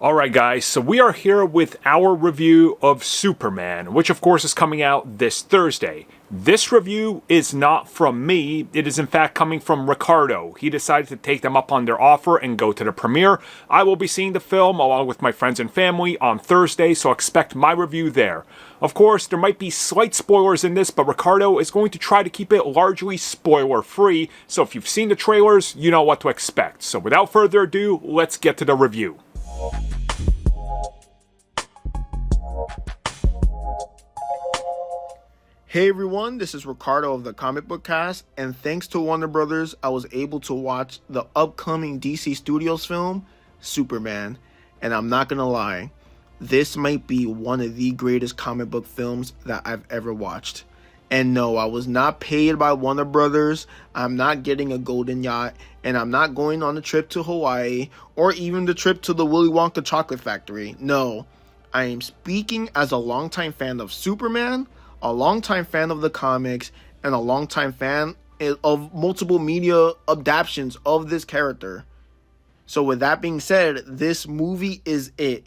Alright guys, so we are here with our review of Superman, which of course is coming out this Thursday. This review is not from me, it is in fact coming from Ricardo. He decided to take them up on their offer and go to the premiere. I will be seeing the film along with my friends and family on Thursday, so expect my review there. Of course, there might be slight spoilers in this, but Ricardo is going to try to keep it largely spoiler-free, so if you've seen the trailers, you know what to expect. So without further ado, let's get to the review. Hey everyone, this is Ricardo of the Comic Book Cast, and thanks to Warner Brothers, I was able to watch the upcoming DC Studios film, Superman, and I'm not gonna lie, this might be one of the greatest comic book films that I've ever watched. And no, I was not paid by Warner Brothers, I'm not getting a golden yacht, and I'm not going on a trip to Hawaii, or even the trip to the Willy Wonka chocolate factory. No, I am speaking as a longtime fan of Superman, a longtime fan of the comics, and a longtime fan of multiple media adaptations of this character. So with that being said, this movie is it.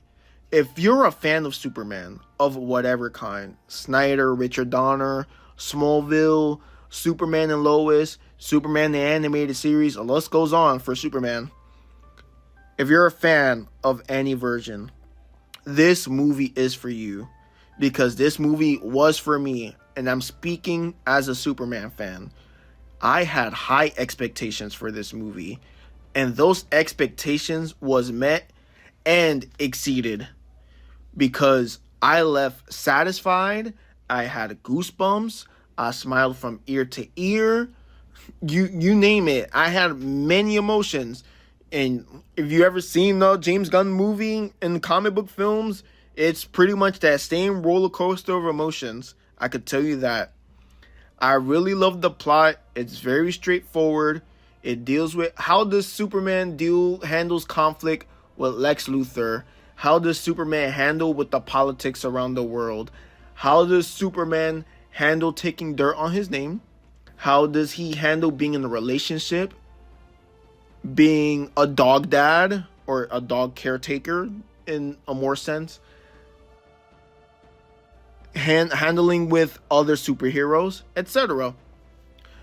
If you're a fan of Superman, of whatever kind, Snyder, Richard Donner, Smallville, Superman and Lois, Superman the animated series, the list goes on for Superman. If you're a fan of any version, this movie is for you. Because this movie was for me, and I'm speaking as a Superman fan. I had high expectations for this movie, and those expectations was met and exceeded. Because I left satisfied, I had goosebumps, I smiled from ear to ear, you name it. I had many emotions, and if you ever seen the James Gunn movie in comic book films, it's pretty much that same roller coaster of emotions. I could tell you that. I really love the plot. It's very straightforward. It deals with how does Superman handles conflict with Lex Luthor? How does Superman handle with the politics around the world? How does Superman handle taking dirt on his name? How does he handle being in a relationship? Being a dog dad or a dog caretaker in a more sense? Handling with other superheroes, etc.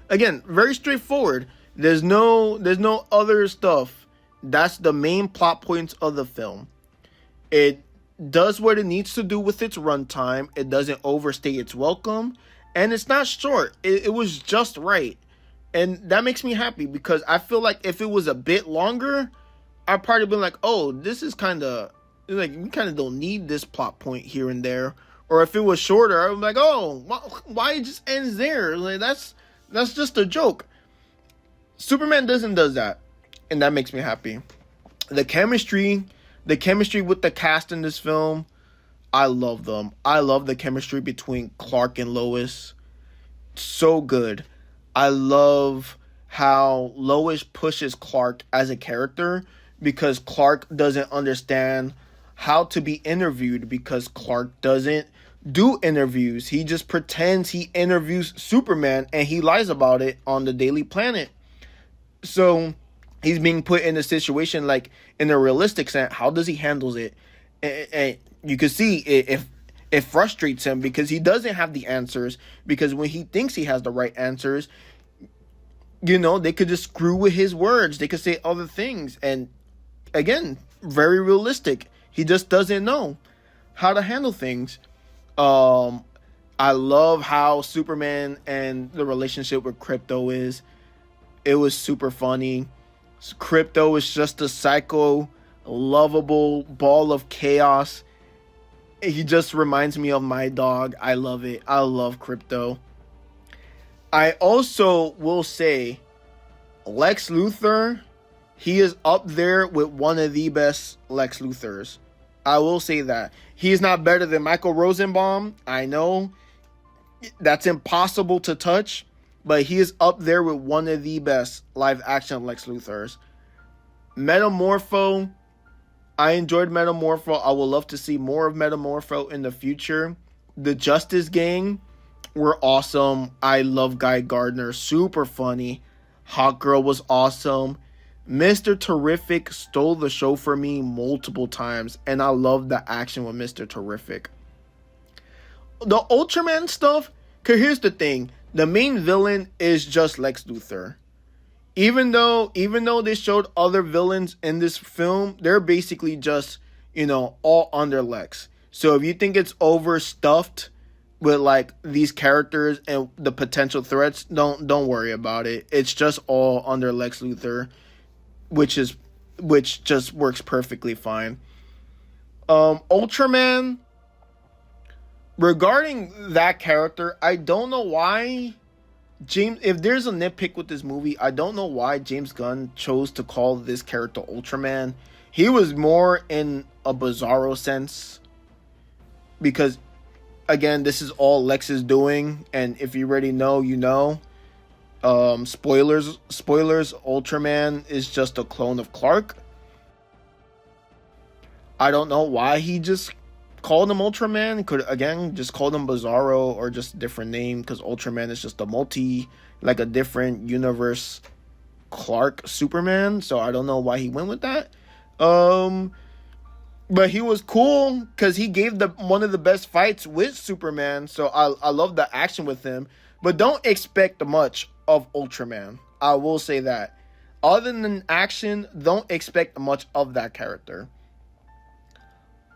Again, very straightforward. There's no other stuff. That's the main plot points of the film. It does what it needs to do with its runtime. It doesn't overstay its welcome, and it's not short. It was just right, and that makes me happy because I feel like if it was a bit longer, I'd probably been like, oh, this is kind of like we kind of don't need this plot point here and there. Or if it was shorter, I was like, oh, why it just ends there? Like that's just a joke. Superman does that, and that makes me happy. The chemistry with the cast in this film, I love them. I love the chemistry between Clark and Lois. So good. I love how Lois pushes Clark as a character because Clark doesn't understand how to be interviewed because Clark doesn't do interviews. He just pretends he interviews Superman and he lies about it on the Daily Planet. So he's being put in a situation like in a realistic sense. How does he handle it? And you can see it frustrates him because he doesn't have the answers, because when he thinks he has the right answers, they could just screw with his words. They could say other things. And again, very realistic. He just doesn't know how to handle things. I love how Superman and the relationship with Krypto is. It was super funny. Krypto is just a psycho, lovable ball of chaos. He just reminds me of my dog. I love it. I love Krypto. I also will say Lex Luthor, he is up there with one of the best Lex Luthors. I will say that. He is not better than Michael Rosenbaum. I know that's impossible to touch, but he is up there with one of the best live action Lex Luthors. Metamorpho, I enjoyed Metamorpho. I would love to see more of Metamorpho in the future. The Justice Gang were awesome. I love Gardner, super funny. Hawkgirl was awesome. Mr. Terrific stole the show for me multiple times, and I love the action with Mr. Terrific. The Ultraman stuff, cause here's the thing, the main villain is just Lex Luthor. Even though they showed other villains in this film, they're basically just, all under Lex. So if you think it's overstuffed with like these characters and the potential threats, don't worry about it. It's just all under Lex Luthor, which just works perfectly fine. Ultraman, regarding that character, I don't know why if there's a nitpick with this movie, I don't know why James Gunn chose to call this character Ultraman. He was more in a bizarro sense, because again, this is all Lex is doing, and if you already know, you know. Spoilers, Ultraman is just a clone of Clark. I don't know why he just called him Ultraman. Could again just call him Bizarro or just a different name, because Ultraman is just a different universe Clark Superman. So I don't know why he went with that. But he was cool because he gave one of the best fights with Superman. So I love the action with him. But don't expect much of Ultraman. I will say that. Other than action, don't expect much of that character.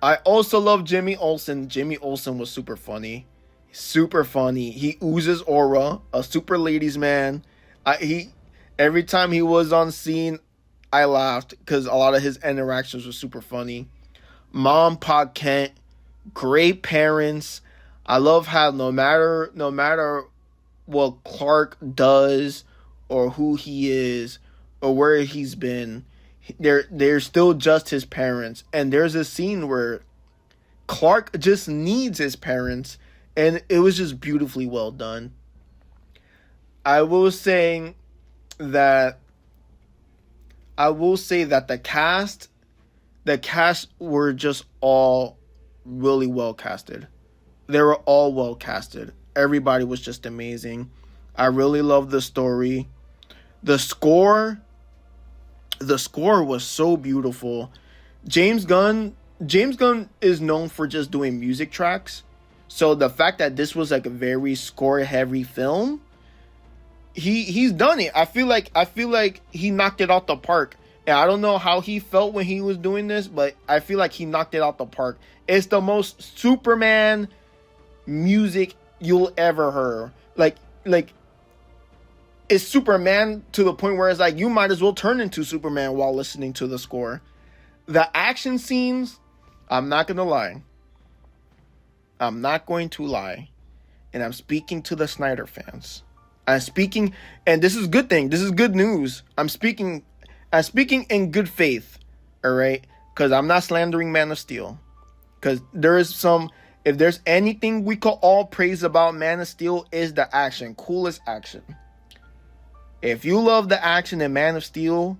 I also love Jimmy Olsen. Jimmy Olsen was super funny. Super funny. He oozes aura. A super ladies man. Every time he was on scene, I laughed because a lot of his interactions were super funny. Mom, Pa Kent, great parents. I love how no matter what Clark does or who he is or where he's been, they're still just his parents. And there's a scene where Clark just needs his parents, and it was just beautifully well done. I will say that the cast were just all really well casted. They were all well casted. Everybody was just amazing. I really loved the story. The score was so beautiful. James Gunn is known for just doing music tracks. So the fact that this was like a very score heavy film, he's done it. I feel like he knocked it out the park. And I don't know how he felt when he was doing this, but I feel like he knocked it out the park. It's the most Superman music you'll ever hear. Like it's Superman to the point where it's like you might as well turn into Superman while listening to the score. The action scenes, I'm not going to lie. I'm not going to lie. And I'm speaking to the Snyder fans. I'm speaking, and this is a good thing. This is good news. I'm speaking in good faith. All right? Because I'm not slandering Man of Steel. Because if there's anything we could all praise about Man of Steel, is the action. Coolest action. If you love the action in Man of Steel,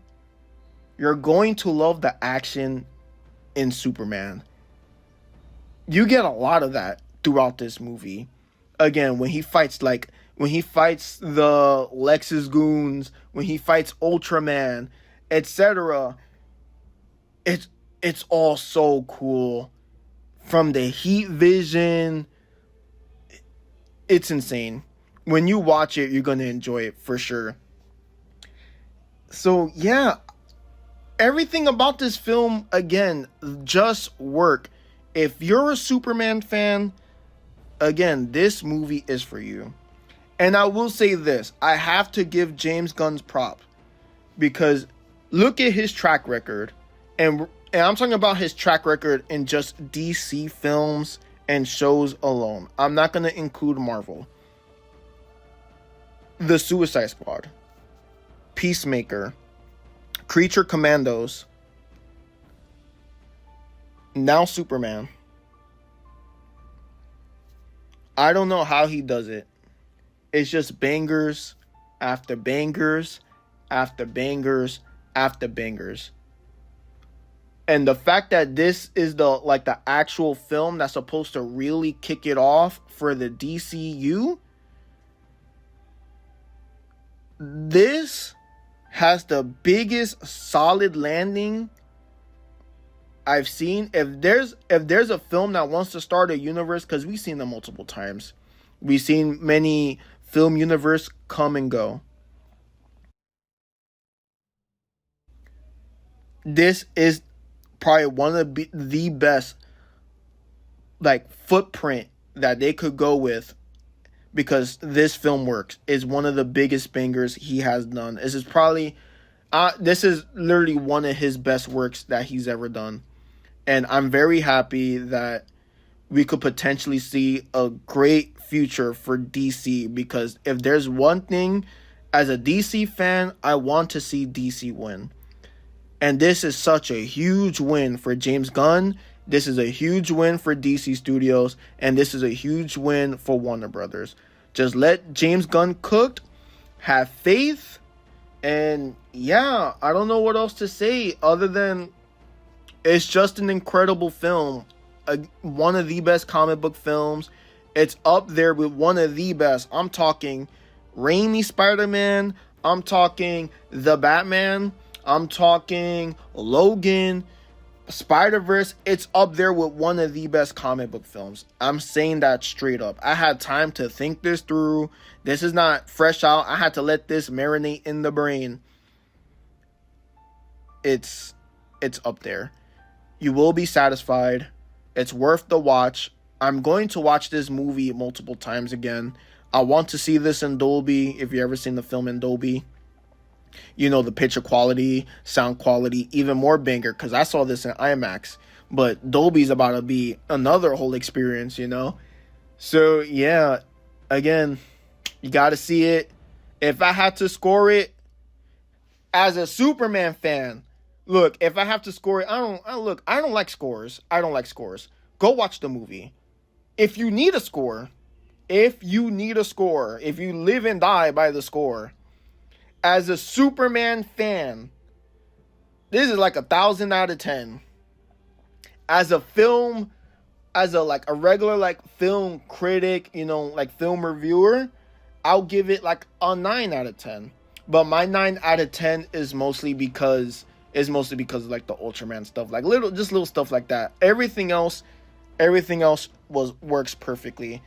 you're going to love the action in Superman. You get a lot of that throughout this movie. Again, when he fights the Lexus goons, when he fights Ultraman, etc. It's all so cool. From the heat vision, it's insane. When you watch it, you're going to enjoy it for sure. So, yeah, everything about this film, again, just work. If you're a Superman fan, again, this movie is for you. And I will say this, I have to give James Gunn's prop, because look at his track record. And I'm talking about his track record in just DC films and shows alone. I'm not going to include Marvel. The Suicide Squad, Peacemaker, Creature Commandos, now Superman. I don't know how he does it. It's just bangers after bangers after bangers after bangers. And the fact that this is the actual film that's supposed to really kick it off for the DCEU, this has the biggest solid landing I've seen. If there's a film that wants to start a universe, because we've seen them multiple times. We've seen many film universe come and go. This is probably one of the best like footprint that they could go with, because this film works. Is one of the biggest bangers he has done. This is probably this is literally one of his best works that he's ever done. And I'm very happy that we could potentially see a great future for DC, because if there's one thing as a DC fan, I want to see DC win. And this is such a huge win for James Gunn. This is a huge win for DC Studios. And this is a huge win for Warner Brothers. Just let James Gunn cook. Have faith. And yeah, I don't know what else to say other than it's just an incredible film. One of the best comic book films. It's up there with one of the best. I'm talking Raimi Spider-Man. I'm talking The Batman. I'm talking Logan, Spider-Verse. It's up there with one of the best comic book films. I'm saying that straight up. I had time to think this through. This is not fresh out. I had to let this marinate in the brain. It's up there. You will be satisfied. It's worth the watch. I'm going to watch this movie multiple times again. I want to see this in Dolby. If you've ever seen the film in Dolby, you know, the picture quality, sound quality, even more banger, because I saw this in IMAX. But Dolby's about to be another whole experience, you know? So, yeah, again, you got to see it. If I had to score it as a Superman fan, look, if I have to score it, I don't like scores. I don't like scores. Go watch the movie. If you need a score, if you live and die by the score, as a Superman fan, this is like 1,000 out of 10. As a film, as a regular film critic, you know, like film reviewer, I'll give it like a 9 out of 10. But my 9 out of 10 is mostly because of like the Ultraman stuff, like little stuff like that. Everything else works perfectly.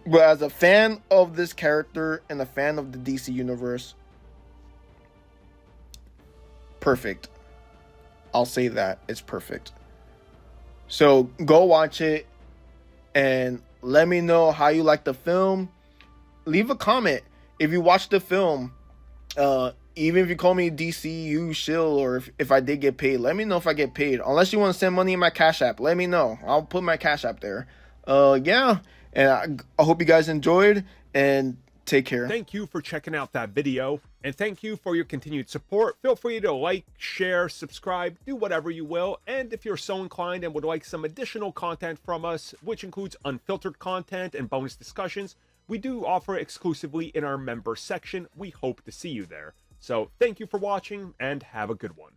But as a fan of this character and a fan of the DC universe, perfect. I'll say that. It's perfect. So go watch it and let me know how you like the film. Leave a comment if you watch the film. Even if you call me DCEU shill, or if I did get paid, let me know if I get paid. Unless you want to send money in my Cash App, let me know. I'll put my Cash App there. Yeah. And I hope you guys enjoyed, and take care. Thank you for checking out that video, and thank you for your continued support. Feel free to like, share, subscribe, do whatever you will. And if you're so inclined and would like some additional content from us, which includes unfiltered content and bonus discussions, we do offer exclusively in our member section. We hope to see you there. So thank you for watching, and have a good one.